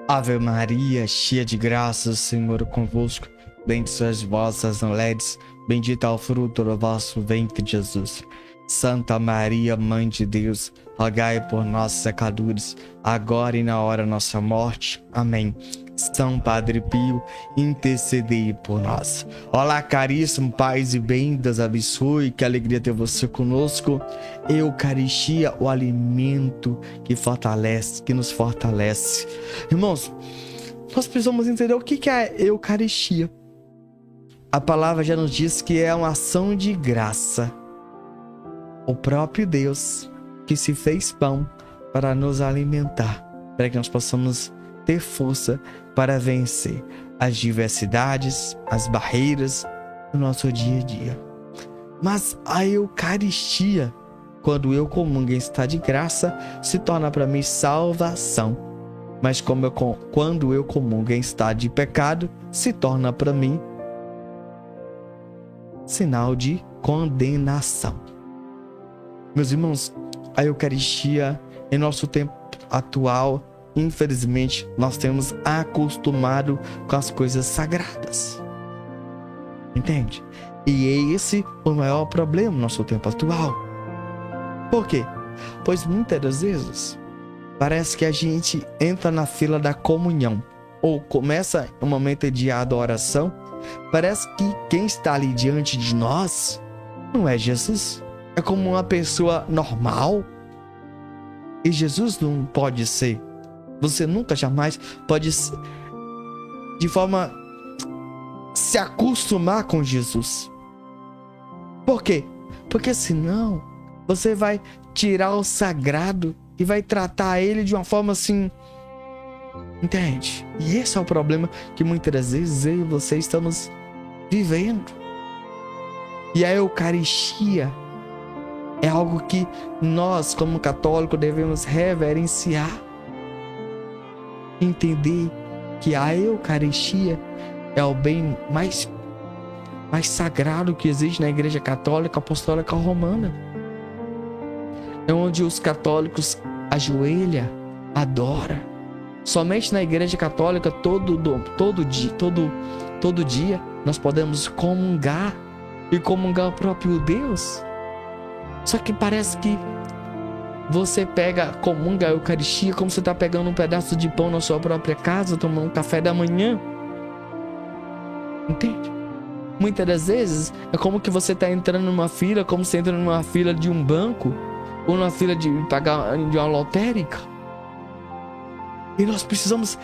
Ave Maria, cheia de graça, o Senhor é convosco. Bendita sois vós, as mulheres, bendito é o fruto do vosso ventre, Jesus. Santa Maria, Mãe de Deus, rogai por nós, pecadores, agora e na hora da nossa morte. Amém. São Padre Pio, intercedei por nós. Olá, caríssimo, paz e bem, Deus abençoe, que alegria ter você conosco. Eucaristia, o alimento que fortalece, que nos fortalece. Irmãos, nós precisamos entender o que é a Eucaristia. A palavra já nos diz que é uma ação de graça. O próprio Deus que se fez pão para nos alimentar, para que nós possamos ter força para vencer as diversidades, as barreiras do nosso dia a dia. Mas a Eucaristia, quando eu comungo em estado de graça, se torna para mim salvação. Mas quando eu comungo em estado de pecado, se torna para mim sinal de condenação. Meus irmãos, a Eucaristia, em nosso tempo atual, infelizmente, nós temos acostumado com as coisas sagradas. Entende? E é esse o maior problema no nosso tempo atual. Por quê? Pois muitas das vezes parece que a gente entra na fila da comunhão ou começa um momento de adoração. Parece que quem está ali diante de nós não é Jesus. É como uma pessoa normal. E Jesus não pode ser. Você nunca, jamais pode, de forma, se acostumar com Jesus. Por quê? Porque senão você vai tirar o sagrado e vai tratar ele de uma forma assim. Entende? E esse é o problema que muitas das vezes eu e você estamos vivendo. E a Eucaristia é algo que nós, como católicos, devemos reverenciar. Entender que a Eucaristia é o bem mais sagrado que existe na Igreja Católica Apostólica Romana. É onde os católicos ajoelham, adoram. Somente na Igreja Católica, todo dia, nós podemos comungar e comungar o próprio Deus. Só que parece que você comunga a Eucaristia como você está pegando um pedaço de pão na sua própria casa, tomando um café da manhã. Entende? Muitas das vezes é como que você está entrando numa fila, como você entra numa fila de um banco ou numa fila de pagar de uma lotérica. E nós precisamos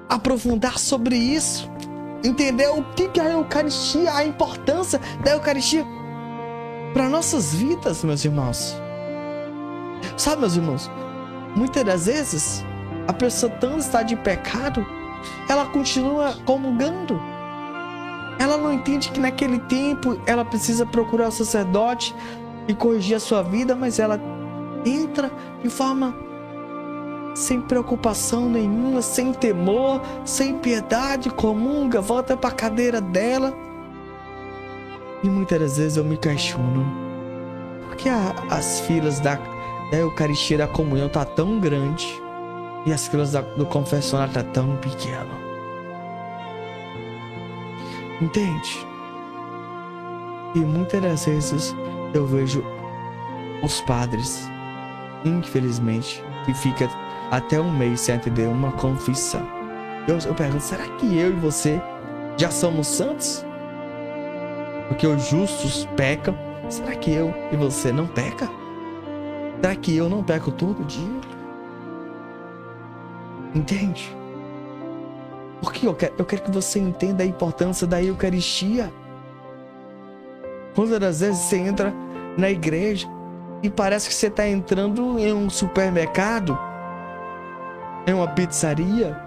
aprofundar sobre isso, entender o que é a Eucaristia, a importância da Eucaristia para nossas vidas, meus irmãos. Sabe, meus irmãos, muitas das vezes a pessoa tanto está de pecado, ela continua comungando. Ela não entende que naquele tempo ela precisa procurar o sacerdote e corrigir a sua vida, mas ela entra de forma sem preocupação nenhuma, sem temor, sem piedade, comunga, volta para a cadeira dela. E muitas das vezes eu me questiono, por que as filas da Eucaristia, da comunhão tá tão grande e as filas do confessionário tá tão pequeno? Entende? E muitas das vezes eu vejo os padres, infelizmente, que fica até um mês sem atender uma confissão. Eu pergunto, será que eu e você já somos santos? Porque os justos pecam. Será que eu e você não peca? Será que eu não peco todo dia? Entende? Porque eu quero que você entenda a importância da Eucaristia. Quantas das vezes você entra na igreja e parece que você está entrando em um supermercado, em uma pizzaria,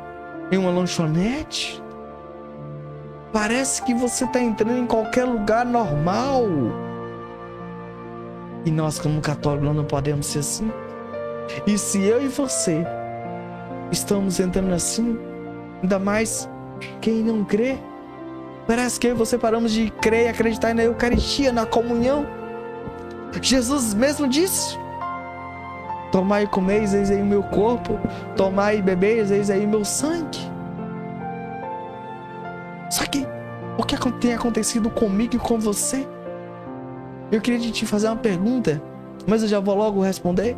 em uma lanchonete? Parece que você está entrando em qualquer lugar normal. E nós, como católicos, não podemos ser assim. E se eu e você estamos entrando assim, ainda mais quem não crê, parece que eu e você paramos de crer e acreditar na Eucaristia, na comunhão. Jesus mesmo disse: Tomai e comeis, eis aí o meu corpo. Tomai e bebeis, eis aí o meu sangue. Só que o que tem acontecido comigo e com você? Eu queria te fazer uma pergunta, mas eu já vou logo responder.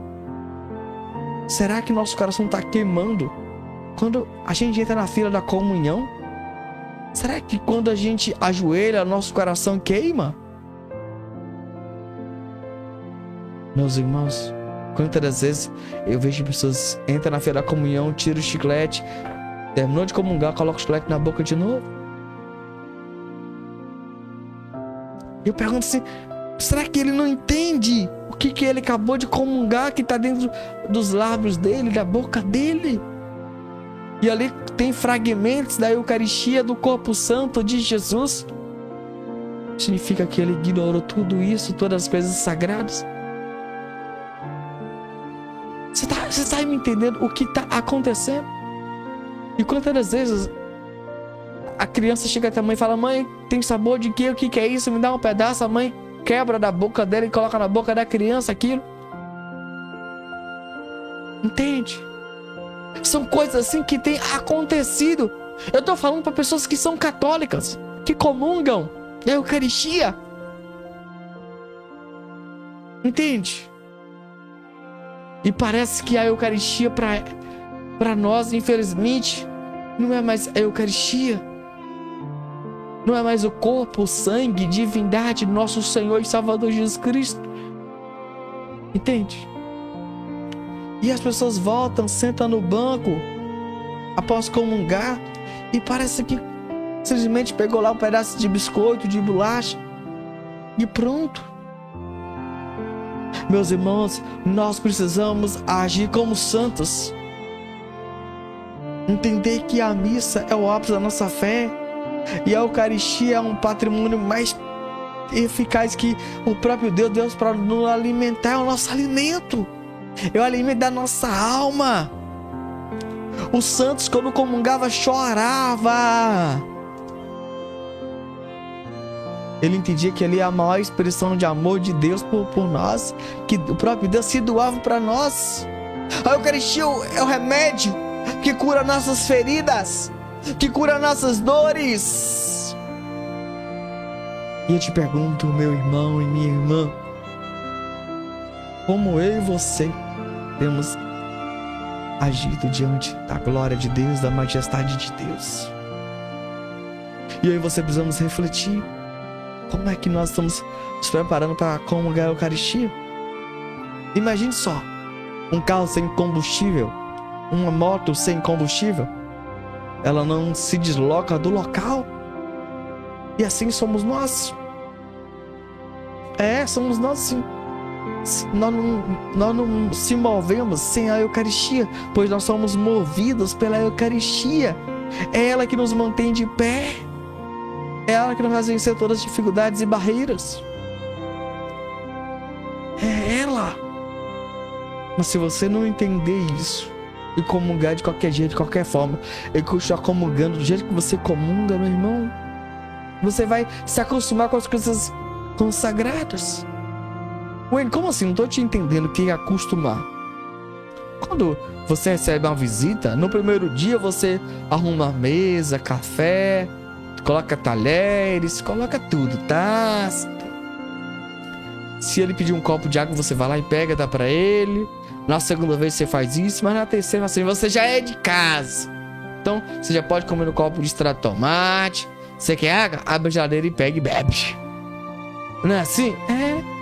Será que nosso coração está queimando quando a gente entra na fila da comunhão? Será que quando a gente ajoelha, nosso coração queima? Meus irmãos, quantas das vezes eu vejo pessoas entram na fila da comunhão, tiram o chiclete, terminou de comungar, coloca o chiclete na boca de novo. Eu pergunto assim, será que ele não entende o que ele acabou de comungar, que está dentro dos lábios dele, da boca dele? E ali tem fragmentos da Eucaristia, do Corpo Santo de Jesus. Significa que ele ignorou tudo isso, todas as coisas sagradas? Você está me entendendo o que está acontecendo? E quantas das vezes a criança chega até a mãe e fala: mãe, tem sabor de quê? O que é isso? Me dá um pedaço. A mãe quebra da boca dela e coloca na boca da criança aquilo. Entende? São coisas assim que têm acontecido. Eu estou falando para pessoas que são católicas, que comungam a Eucaristia. Entende? E parece que a Eucaristia para nós, infelizmente, não é mais a Eucaristia. Não é mais o corpo, o sangue, divindade de nosso Senhor e Salvador Jesus Cristo. Entende? E as pessoas voltam, sentam no banco após comungar e parece que simplesmente pegou lá um pedaço de biscoito, de bolacha e pronto. Meus irmãos, nós precisamos agir como santos. Entender que a missa é o ápice da nossa fé e a Eucaristia é um patrimônio mais eficaz que o próprio Deus para nos alimentar, é o nosso alimento. É o alimento da nossa alma. Os santos, quando comungava, chorava. Ele entendia que ali é a maior expressão de amor de Deus por nós, que o próprio Deus se doava para nós. A Eucaristia é o remédio que cura nossas feridas, que cura nossas dores. E eu te pergunto, meu irmão e minha irmã, como eu e você temos agido diante da glória de Deus, da majestade de Deus? E eu e você precisamos refletir. Como é que nós estamos nos preparando para comungar a Eucaristia? Imagine só, um carro sem combustível, uma moto sem combustível, ela não se desloca do local. E assim somos nós. Somos nós sim. Nós não se movemos sem a Eucaristia, pois nós somos movidos pela Eucaristia. É ela que nos mantém de pé. É ela que nos faz vencer todas as dificuldades e barreiras. É ela. Mas se você não entender isso e comungar de qualquer jeito, de qualquer forma, e continuar comungando do jeito que você comunga, meu irmão, você vai se acostumar com as coisas consagradas. Ué, como assim? Não estou te entendendo o que é acostumar. Quando você recebe uma visita, no primeiro dia você arruma a mesa, café, coloca talheres, coloca tudo, taça. Se ele pedir um copo de água, você vai lá e pega, dá pra ele. Na segunda vez você faz isso, mas na terceira assim, você já é de casa. Então, você já pode comer no copo de extrato de tomate. Você quer água? Abre a geladeira e pega e bebe. Não é assim? É.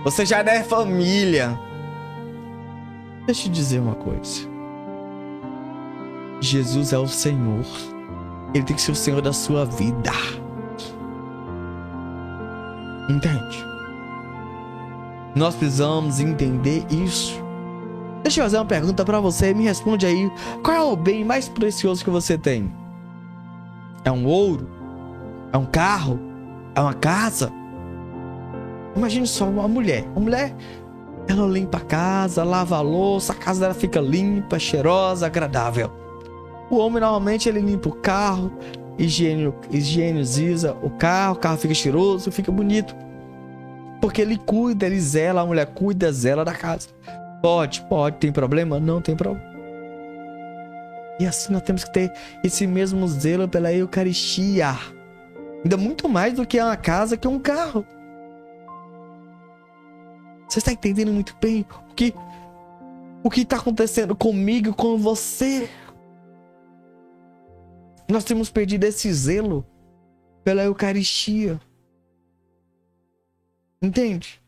Você já é família. Deixa eu te dizer uma coisa. Jesus é o Senhor. Ele tem que ser o Senhor da sua vida. Entende? Nós precisamos entender isso. Deixa eu fazer uma pergunta pra você. Me responde aí. Qual é o bem mais precioso que você tem? É um ouro? É um carro? É uma casa? Imagine só uma mulher. Uma mulher, ela limpa a casa, lava a louça, a casa dela fica limpa, cheirosa, agradável. O homem normalmente ele limpa o carro, higieniza o carro fica cheiroso, fica bonito. Porque ele cuida, ele zela, a mulher cuida, zela da casa. Pode, tem problema? Não tem problema. E assim nós temos que ter esse mesmo zelo pela Eucaristia. Ainda muito mais do que uma casa, que um carro. Você está entendendo muito bem o que está acontecendo comigo e com você? Nós temos perdido esse zelo pela Eucaristia. Entende?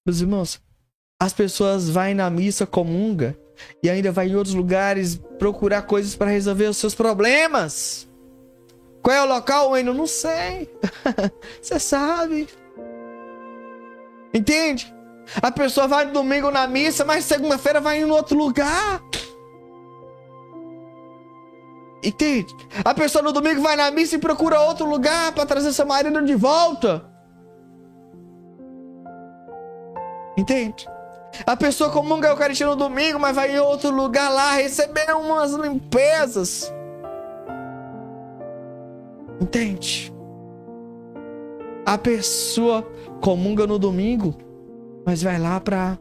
Meus irmãos, as pessoas vão na missa, comunga, e ainda vai em outros lugares procurar coisas para resolver os seus problemas. Qual é o local? Eu não sei. Você sabe. Entende? A pessoa vai no domingo na missa, mas segunda-feira vai em outro lugar. Entende? A pessoa no domingo vai na missa e procura outro lugar para trazer seu marido de volta. Entende? A pessoa comunga a Eucaristia no domingo, mas vai em outro lugar lá receber umas limpezas. Entende? A pessoa comunga no domingo, mas vai lá para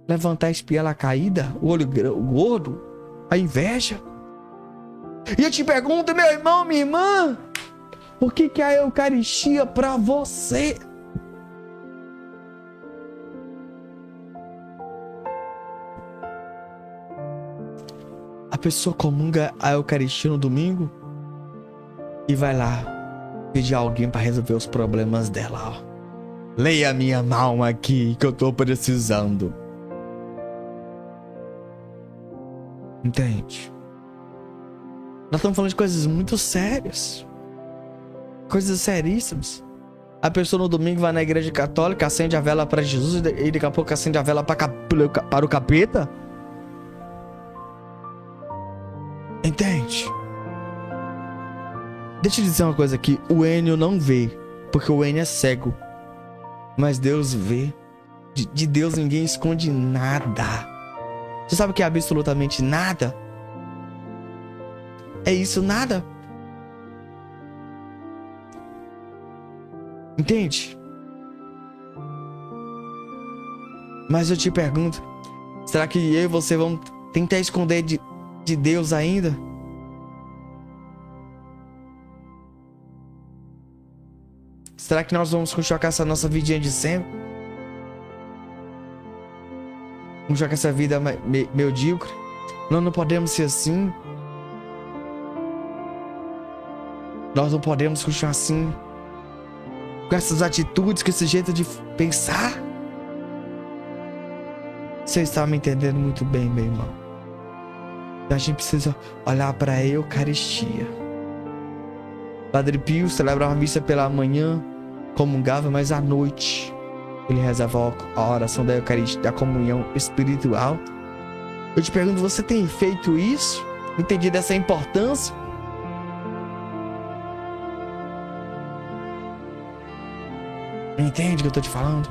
levantar a espinha caída, o olho gordo, a inveja. E eu te pergunto, meu irmão, minha irmã, o que é a Eucaristia para você? A pessoa comunga a Eucaristia no domingo e vai lá pedir a alguém para resolver os problemas dela. Ó. Leia minha alma aqui que eu tô precisando. Entende? Nós estamos falando de coisas muito sérias. Coisas seríssimas. A pessoa no domingo vai na igreja católica, acende a vela para Jesus e daqui a pouco acende a vela para o capeta. Entende? Deixa eu dizer uma coisa aqui. O Enio não vê, porque o Enio é cego. Mas Deus vê. De Deus ninguém esconde nada. Você sabe o que é absolutamente nada? É isso, nada. Entende? Mas eu te pergunto, será que eu e você vamos tentar esconder de Deus ainda? Será que nós vamos continuar com essa nossa vidinha de sempre? Vamos continuar com essa vida medíocre? Nós não podemos ser assim. Nós não podemos continuar assim, com essas atitudes, com esse jeito de pensar. Você está me entendendo muito bem, meu irmão. A gente precisa olhar para a Eucaristia. Padre Pio celebrava a missa pela manhã, comungava, mas à noite ele rezava a oração da Eucaristia, da comunhão espiritual. Eu te pergunto, você tem feito isso? Entendido essa importância? Entende o que eu estou te falando?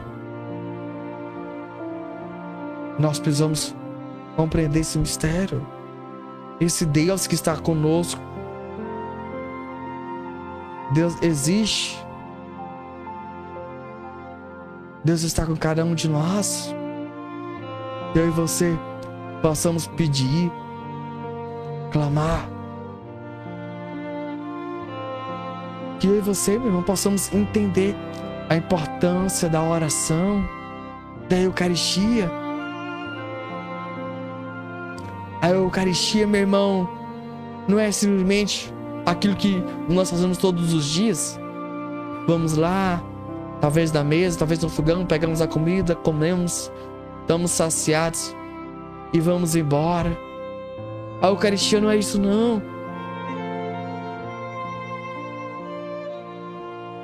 Nós precisamos compreender esse mistério. Esse Deus que está conosco. Deus existe. Deus está com cada um de nós. Eu e você possamos pedir, clamar. Que eu e você, meu irmão, possamos entender a importância da oração, da Eucaristia. A Eucaristia, meu irmão, não é simplesmente aquilo que nós fazemos todos os dias. Vamos lá, talvez na mesa, talvez no fogão, pegamos a comida, comemos, estamos saciados e vamos embora. A Eucaristia não é isso, não.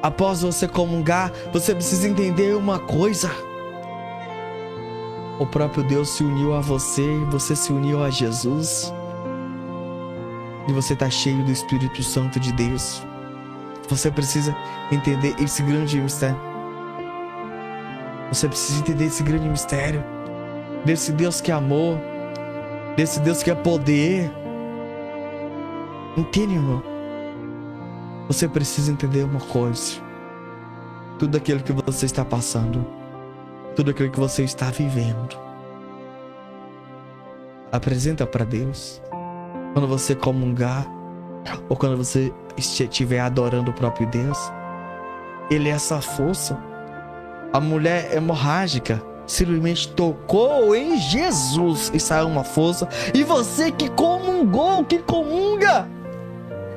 Após você comungar, você precisa entender uma coisa. O próprio Deus se uniu a você, você se uniu a Jesus. E você está cheio do Espírito Santo de Deus. Você precisa entender esse grande mistério. Você precisa entender esse grande mistério. Desse Deus que é amor. Desse Deus que é poder. Entende, irmão? Você precisa entender uma coisa. Tudo aquilo que você está passando, tudo aquilo que você está vivendo. Apresenta para Deus. Quando você comungar, ou quando você estiver adorando o próprio Deus, Ele é essa força. A mulher hemorrágica simplesmente tocou em Jesus e saiu uma força. E você que comungou, que comunga,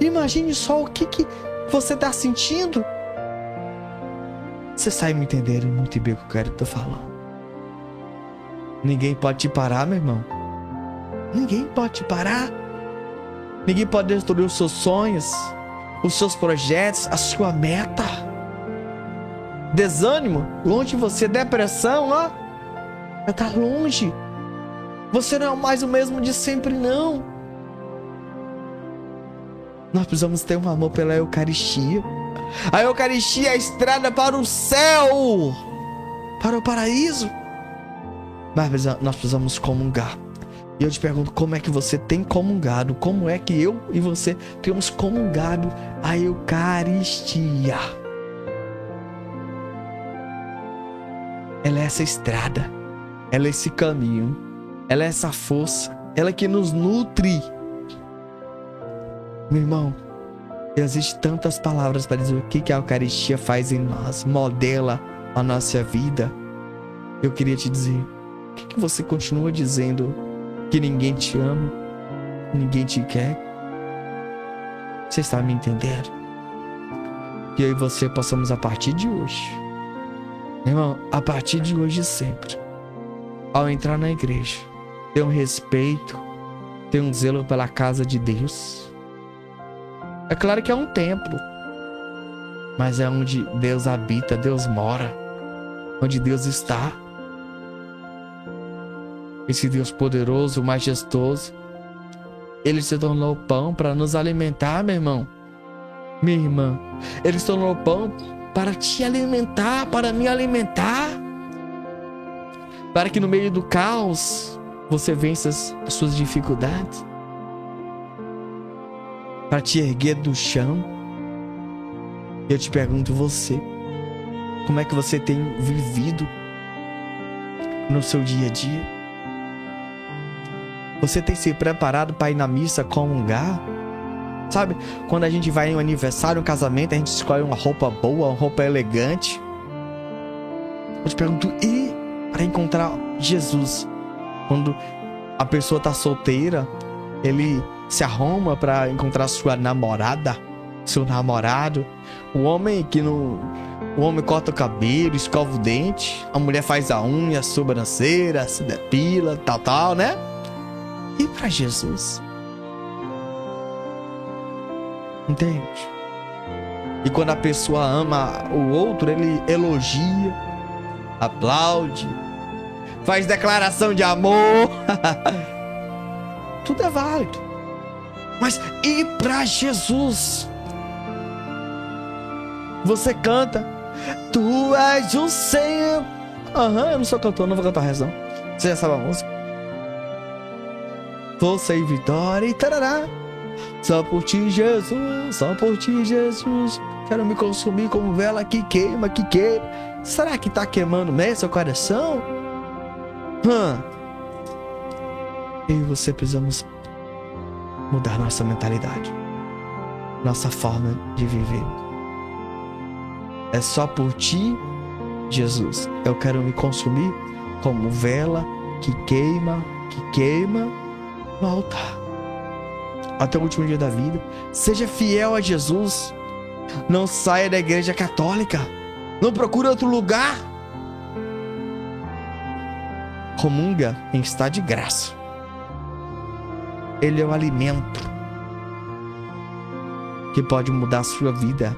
imagine só o que você está sentindo. Você sai me entendendo muito bem o que eu quero estar falando. Ninguém pode te parar, meu irmão. Ninguém pode te parar. Ninguém pode destruir os seus sonhos, os seus projetos, a sua meta. Desânimo, longe de você. Depressão, ó, já tá longe. Você não é mais o mesmo de sempre, não. Nós precisamos ter um amor pela Eucaristia. A Eucaristia é a estrada para o céu, para o paraíso. Mas nós precisamos comungar. E eu te pergunto, como é que você tem comungado? Como é que eu e você temos comungado a Eucaristia? Ela é essa estrada, ela é esse caminho, ela é essa força, ela é que nos nutre. Meu irmão, existem tantas palavras para dizer o que a Eucaristia faz em nós, modela a nossa vida. Eu queria te dizer, o que você continua dizendo? Que ninguém te ama, ninguém te quer? Você está me entendendo? Que eu e você possamos, a partir de hoje, irmão, a partir de hoje sempre, ao entrar na igreja, ter um respeito, ter um zelo pela casa de Deus. É claro que é um templo, mas é onde Deus habita, Deus mora, onde Deus está. Esse Deus poderoso, majestoso, Ele se tornou pão para nos alimentar, meu irmão, minha irmã. Ele se tornou pão para te alimentar, para me alimentar, para que no meio do caos você vença as suas dificuldades, para te erguer do chão. Eu te pergunto, você, como é que você tem vivido no seu dia a dia? Você tem se preparado para ir na missa comungar? Sabe, quando a gente vai em um aniversário, um casamento, a gente escolhe uma roupa boa, uma roupa elegante. Eu te pergunto, e para encontrar Jesus? Quando a pessoa está solteira, ele se arruma para encontrar sua namorada, seu namorado. O homem o homem corta o cabelo, escova o dente. A mulher faz a unha, a sobrancelha, se depila, tal, né? E para Jesus? Entende? E quando a pessoa ama o outro, ele elogia, aplaude, faz declaração de amor. Tudo é válido. Mas e para Jesus? Você canta, Tu és o Senhor. Eu não sou cantor, não vou cantar resto não. Você já sabe a música? Força e vitória e tarará. Só por ti, Jesus, só por ti, Jesus. Quero me consumir como vela que queima, que queima. Será que tá queimando mesmo seu coração? Eu e você precisamos mudar nossa mentalidade, nossa forma de viver. É só por ti, Jesus. Eu quero me consumir como vela que queima no altar, até o último dia da vida. Seja fiel a Jesus. Não saia da igreja católica. Não procure outro lugar. Comunga em estado de graça. Ele é o alimento que pode mudar a sua vida,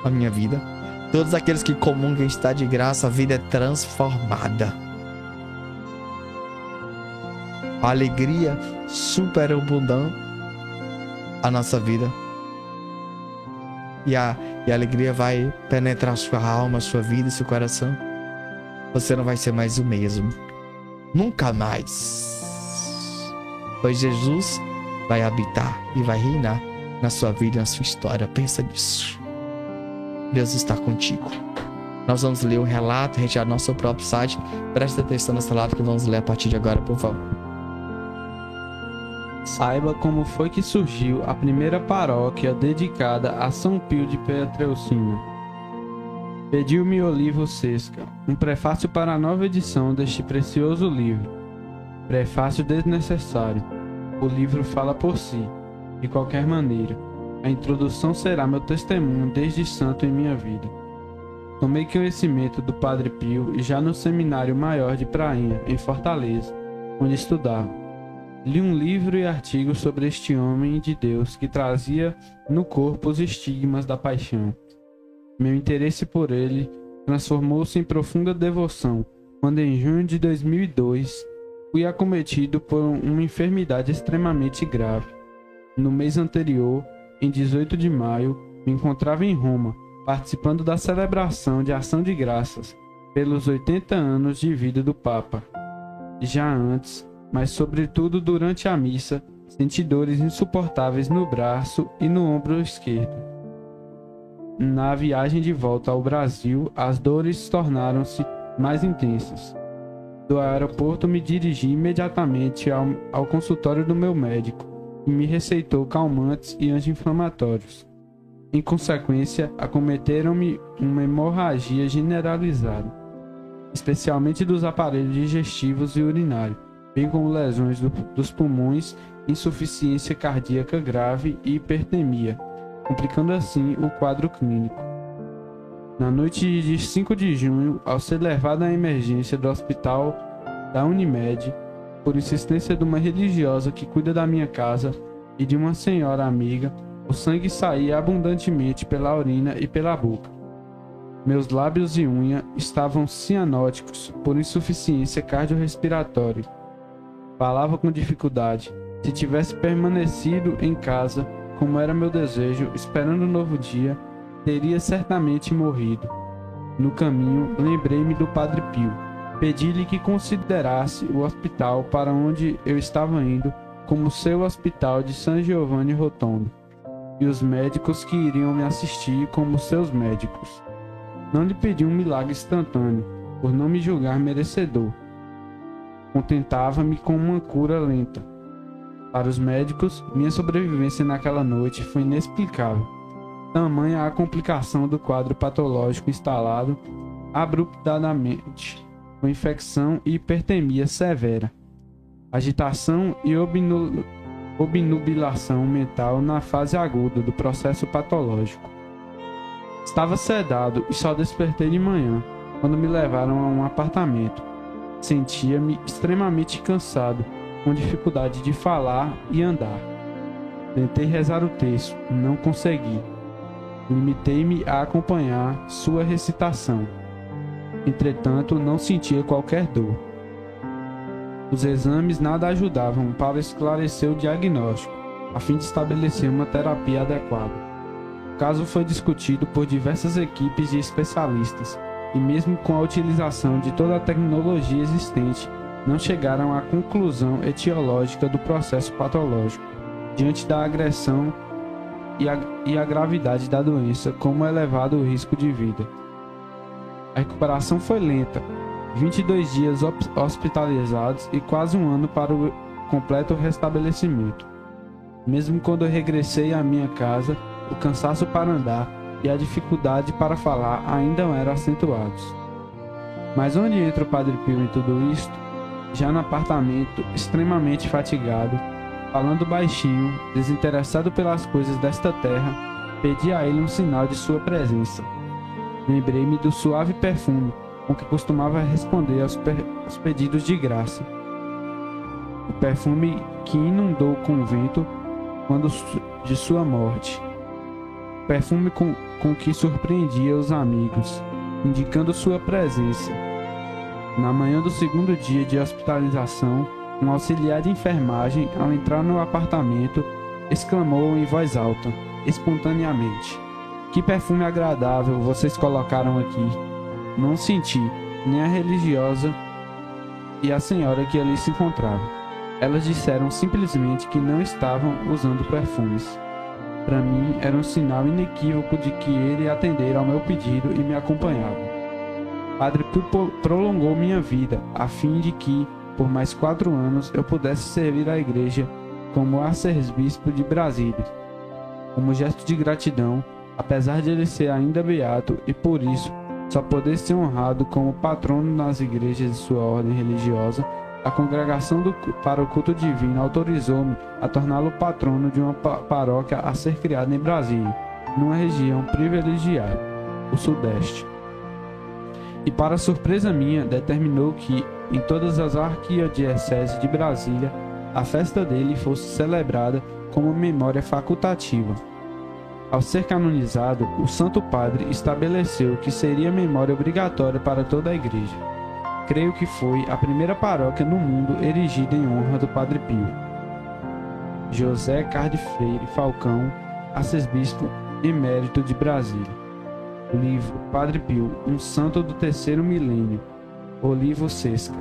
a minha vida. Todos aqueles que comungam em estado de graça, a vida é transformada. A alegria superabundante a nossa vida. E a alegria vai penetrar sua alma, sua vida e seu coração. Você não vai ser mais o mesmo. Nunca mais. Pois Jesus vai habitar e vai reinar na sua vida e na sua história. Pensa nisso. Deus está contigo. Nós vamos ler o relato retirado do nosso próprio site. Presta atenção nesse relato que vamos ler a partir de agora, por favor. Saiba como foi que surgiu a primeira paróquia dedicada a São Pio de Pietrelcina. Pediu-me Olivo Sesca, um prefácio para a nova edição deste precioso livro. Prefácio desnecessário. O livro fala por si. De qualquer maneira, a introdução será meu testemunho desde santo em minha vida. Tomei conhecimento do Padre Pio e já no Seminário Maior de Prainha, em Fortaleza, onde estudava. Li um livro e artigos sobre este homem de Deus que trazia no corpo os estigmas da paixão. Meu interesse por ele transformou-se em profunda devoção quando, em junho de 2002, fui acometido por uma enfermidade extremamente grave. No mês anterior, em 18 de maio, me encontrava em Roma, participando da celebração de ação de graças pelos 80 anos de vida do Papa. Já antes, mas sobretudo durante a missa, senti dores insuportáveis no braço e no ombro esquerdo. Na viagem de volta ao Brasil, as dores tornaram-se mais intensas. Do aeroporto me dirigi imediatamente ao consultório do meu médico, que me receitou calmantes e anti-inflamatórios. Em consequência, acometeram-me uma hemorragia generalizada, especialmente dos aparelhos digestivos e urinários, bem como lesões dos pulmões, insuficiência cardíaca grave e hipertemia, complicando assim o quadro clínico. Na noite de 5 de junho, ao ser levado à emergência do hospital da Unimed, por insistência de uma religiosa que cuida da minha casa e de uma senhora amiga, o sangue saía abundantemente pela urina e pela boca. Meus lábios e unha estavam cianóticos por insuficiência cardiorrespiratória. Falava com dificuldade. Se tivesse permanecido em casa, como era meu desejo, esperando o novo dia, teria certamente morrido. No caminho, lembrei-me do Padre Pio. Pedi-lhe que considerasse o hospital para onde eu estava indo como seu hospital de San Giovanni Rotondo, e os médicos que iriam me assistir como seus médicos. Não lhe pedi um milagre instantâneo, por não me julgar merecedor. Contentava-me com uma cura lenta. Para os médicos, minha sobrevivência naquela noite foi inexplicável. Tamanha a complicação do quadro patológico instalado abruptamente, com infecção e hipertemia severa, agitação e obnubilação mental na fase aguda do processo patológico. Estava sedado e só despertei de manhã, quando me levaram a um apartamento. Sentia-me extremamente cansado, com dificuldade de falar e andar. Tentei rezar o terço, não consegui. Limitei-me a acompanhar sua recitação. Entretanto, não sentia qualquer dor. Os exames nada ajudavam para esclarecer o diagnóstico, a fim de estabelecer uma terapia adequada. O caso foi discutido por diversas equipes de especialistas, e mesmo com a utilização de toda a tecnologia existente, não chegaram à conclusão etiológica do processo patológico, diante da agressão e a gravidade da doença, como elevado o risco de vida. A recuperação foi lenta, 22 dias hospitalizados e quase um ano para o completo restabelecimento. Mesmo quando eu regressei à minha casa, o cansaço para andar e a dificuldade para falar ainda eram acentuados. Mas onde entra o Padre Pio em tudo isto? Já no apartamento, extremamente fatigado, falando baixinho, desinteressado pelas coisas desta terra, pedi a ele um sinal de sua presença. Lembrei-me do suave perfume com que costumava responder aos pedidos de graça. O perfume que inundou o convento quando de sua morte. O perfume com que surpreendia os amigos, indicando sua presença. Na manhã do segundo dia de hospitalização, um auxiliar de enfermagem, ao entrar no apartamento, exclamou em voz alta, espontaneamente: "Que perfume agradável vocês colocaram aqui!" Não senti, nem a religiosa e a senhora que ali se encontrava. Elas disseram simplesmente que não estavam usando perfumes. Para mim, era um sinal inequívoco de que ele atendera ao meu pedido e me acompanhava. Padre Pio prolongou minha vida, a fim de que, por mais 4 anos, eu pudesse servir a Igreja como arcebispo de Brasília. Como gesto de gratidão, apesar de ele ser ainda beato e por isso só poder ser honrado como patrono nas igrejas de sua ordem religiosa, a Congregação para o Culto Divino autorizou-me a torná-lo patrono de uma paróquia a ser criada em Brasília, numa região privilegiada, o Sudeste. E para surpresa minha, determinou que, em todas as arquidioceses de Brasília, a festa dele fosse celebrada como memória facultativa. Ao ser canonizado, o Santo Padre estabeleceu que seria memória obrigatória para toda a Igreja. Creio que foi a primeira paróquia no mundo erigida em honra do Padre Pio. José Carde Freire Falcão, arcebispo emérito de Brasília. Livro Padre Pio, um santo do terceiro milênio. Olivo Sesca.